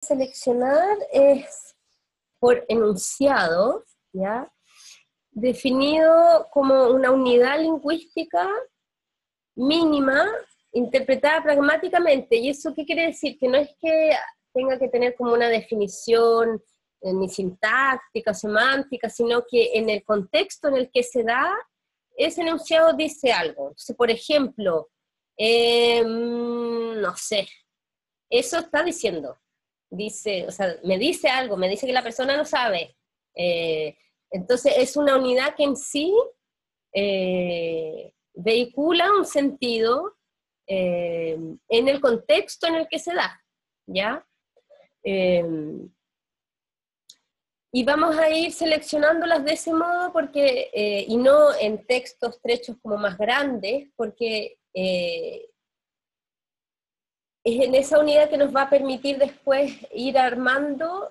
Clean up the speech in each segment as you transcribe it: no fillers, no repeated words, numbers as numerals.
seleccionar es por enunciado, ¿ya? Definido como una unidad lingüística mínima, interpretada pragmáticamente. ¿Y eso qué quiere decir? Que no es que tenga que tener como una definición ni sintáctica, semántica, sino que en el contexto en el que se da, ese enunciado dice algo. Entonces, por ejemplo, no sé, eso está diciendo, dice, o sea, me dice algo, me dice que la persona no sabe. Entonces es una unidad que en sí vehicula un sentido en el contexto en el que se da, ¿ya? Y vamos a ir seleccionándolas de ese modo porque, y no en textos trechos como más grandes, porque es en esa unidad que nos va a permitir después ir armando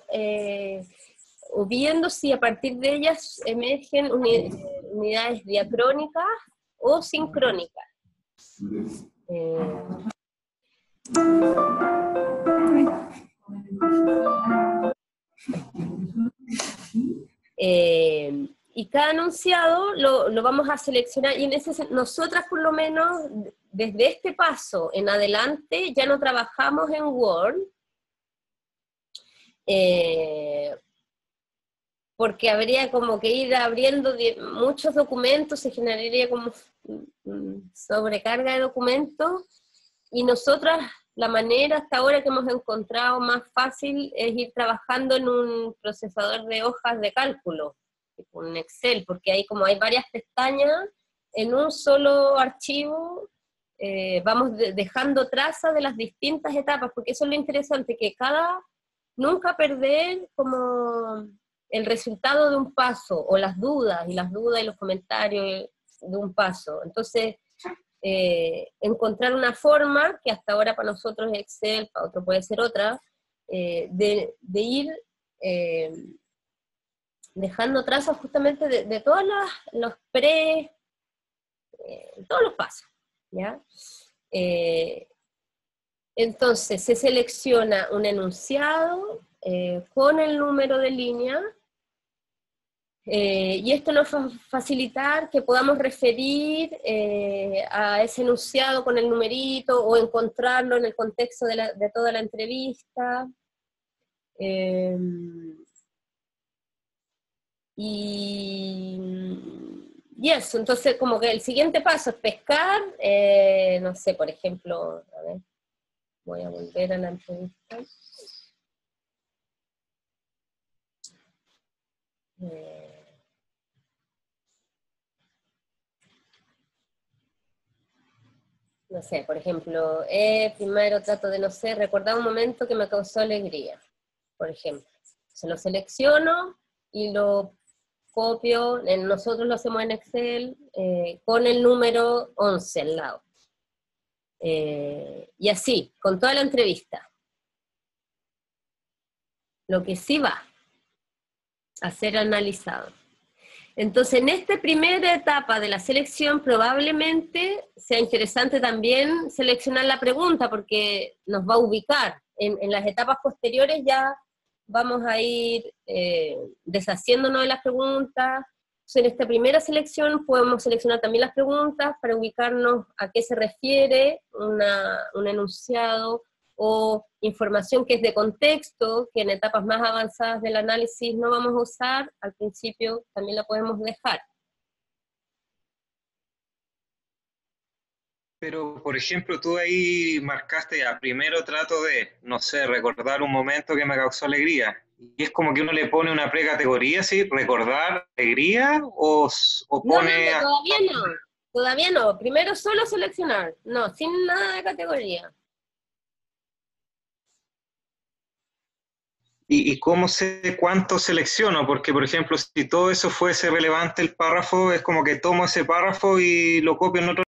o viendo si a partir de ellas emergen unidades diacrónicas o sincrónicas. Y cada enunciado lo vamos a seleccionar, y nosotras por lo menos, desde este paso en adelante, ya no trabajamos en Word, porque habría como que ir abriendo muchos documentos, se generaría como sobrecarga de documentos, y nosotras, la manera hasta ahora que hemos encontrado más fácil es ir trabajando en un procesador de hojas de cálculo, un Excel, porque ahí como hay varias pestañas, en un solo archivo vamos dejando trazas de las distintas etapas, porque eso es lo interesante, que nunca perder como el resultado de un paso, o las dudas y los comentarios de un paso. Entonces, encontrar una forma, que hasta ahora para nosotros es Excel, para otro puede ser otra, de ir dejando trazas justamente de todos los todos los pasos, ¿ya? Entonces se selecciona un enunciado con el número de línea, y esto nos va a facilitar que podamos referir a ese enunciado con el numerito, o encontrarlo en el contexto de toda la entrevista. Y eso, entonces como que el siguiente paso es pescar, no sé, por ejemplo, a ver, voy a volver a la entrevista. No sé, por ejemplo, primero trato de, no sé, recordar un momento que me causó alegría, por ejemplo. Se lo selecciono y lo copio, nosotros lo hacemos en Excel, con el número 11 al lado. Y así, con toda la entrevista. Lo que sí va a ser analizado. Entonces, en esta primera etapa de la selección, probablemente sea interesante también seleccionar la pregunta, porque nos va a ubicar. En las etapas posteriores ya vamos a ir deshaciéndonos de las preguntas. Entonces, en esta primera selección podemos seleccionar también las preguntas para ubicarnos a qué se refiere un enunciado, o información que es de contexto, que en etapas más avanzadas del análisis no vamos a usar, al principio también la podemos dejar. Pero, por ejemplo, tú ahí marcaste ya, primero trato de, no sé, recordar un momento que me causó alegría. Y es como que uno le pone una precategoría, ¿sí? ¿Recordar alegría? ¿O pone... Todavía no. Primero solo seleccionar, no, sin nada de categoría. ¿Y cómo sé cuánto selecciono? Porque, por ejemplo, si todo eso fuese relevante el párrafo, es como que tomo ese párrafo y lo copio en otro.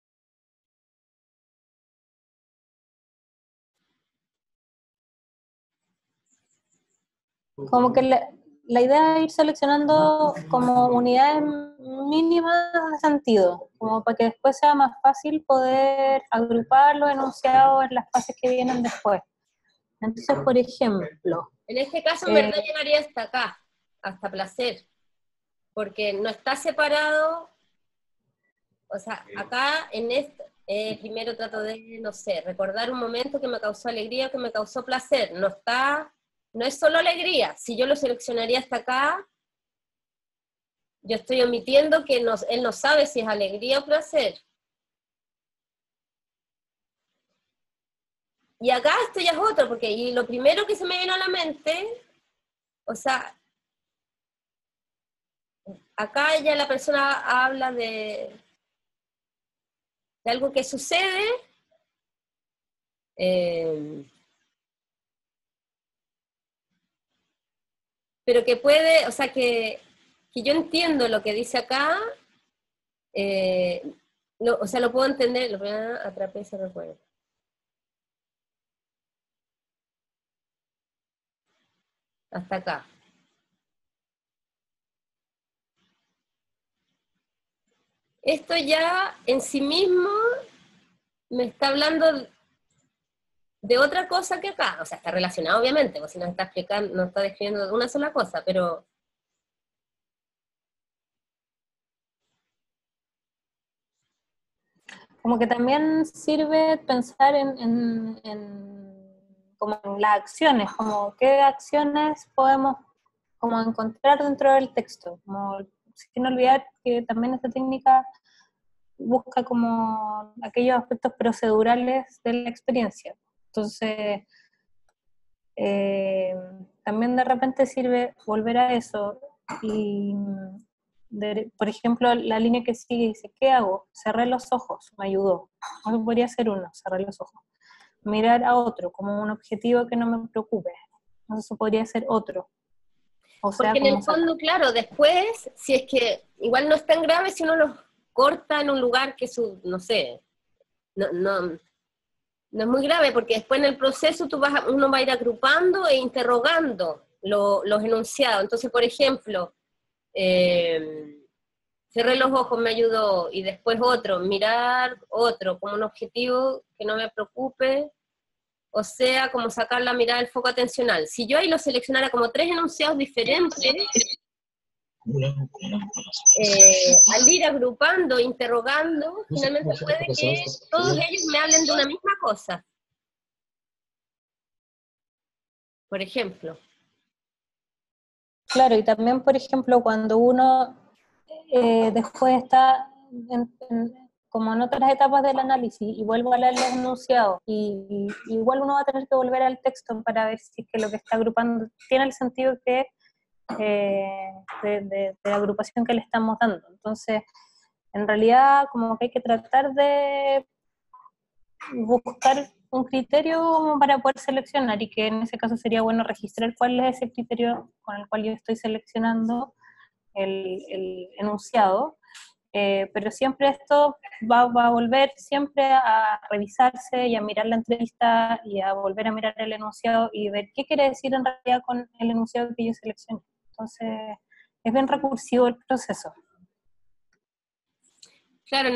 Como que la idea es ir seleccionando como unidades mínimas de sentido, como para que después sea más fácil poder agrupar los enunciados en las fases que vienen después. Entonces, por ejemplo... En este caso, en verdad, llegaría hasta acá, hasta placer, porque no está separado, o sea, acá en este, primero trato de, no sé, recordar un momento que me causó alegría, que me causó placer, no es solo alegría, si yo lo seleccionaría hasta acá, yo estoy omitiendo que él no sabe si es alegría o placer. Y acá esto ya es otro, porque y lo primero que se me vino a la mente, o sea, acá ya la persona habla de algo que sucede, pero que puede, o sea, que yo entiendo lo que dice acá, o sea, lo puedo entender, lo voy a atrapar ese recuerdo. Hasta acá. Esto ya en sí mismo me está hablando de otra cosa que acá, o sea, está relacionado obviamente, porque si no está explicando, no está describiendo una sola cosa, pero como que también sirve pensar como en las acciones, como qué acciones podemos como encontrar dentro del texto, como sin olvidar que también esta técnica busca como aquellos aspectos procedurales de la experiencia. Entonces, también de repente sirve volver a eso y, por ejemplo, la línea que sigue dice, ¿qué hago? Cerré los ojos, me ayudó. Eso podría ser uno, cerré los ojos. Mirar a otro como un objetivo que no me preocupe. Eso podría ser otro. O sea, porque en como el fondo, claro, después, si es que igual no es tan grave si uno los corta en un lugar que no sé, no es muy grave, porque después en el proceso uno va a ir agrupando e interrogando los enunciados. Entonces, por ejemplo, cerré los ojos, me ayudó, y después otro, mirar otro, como un objetivo que no me preocupe, o sea, como sacar la mirada del foco atencional. Si yo ahí lo seleccionara como 3 enunciados diferentes, al ir agrupando, interrogando, finalmente puede que todos ellos me hablen de una misma cosa. Por ejemplo. claro, y también, por ejemplo, cuando uno después está como en otras etapas del análisis y vuelve a leer los enunciados, y igual uno va a tener que volver al texto para ver si es que lo que está agrupando tiene el sentido que de la agrupación que le estamos dando. Entonces, en realidad, como que hay que tratar de buscar un criterio para poder seleccionar, y que en ese caso sería bueno registrar cuál es ese criterio con el cual yo estoy seleccionando el enunciado, pero siempre esto va a volver siempre a revisarse y a mirar la entrevista y a volver a mirar el enunciado y ver qué quiere decir en realidad con el enunciado que yo seleccioné. Entonces, es bien recursivo el proceso. Claro,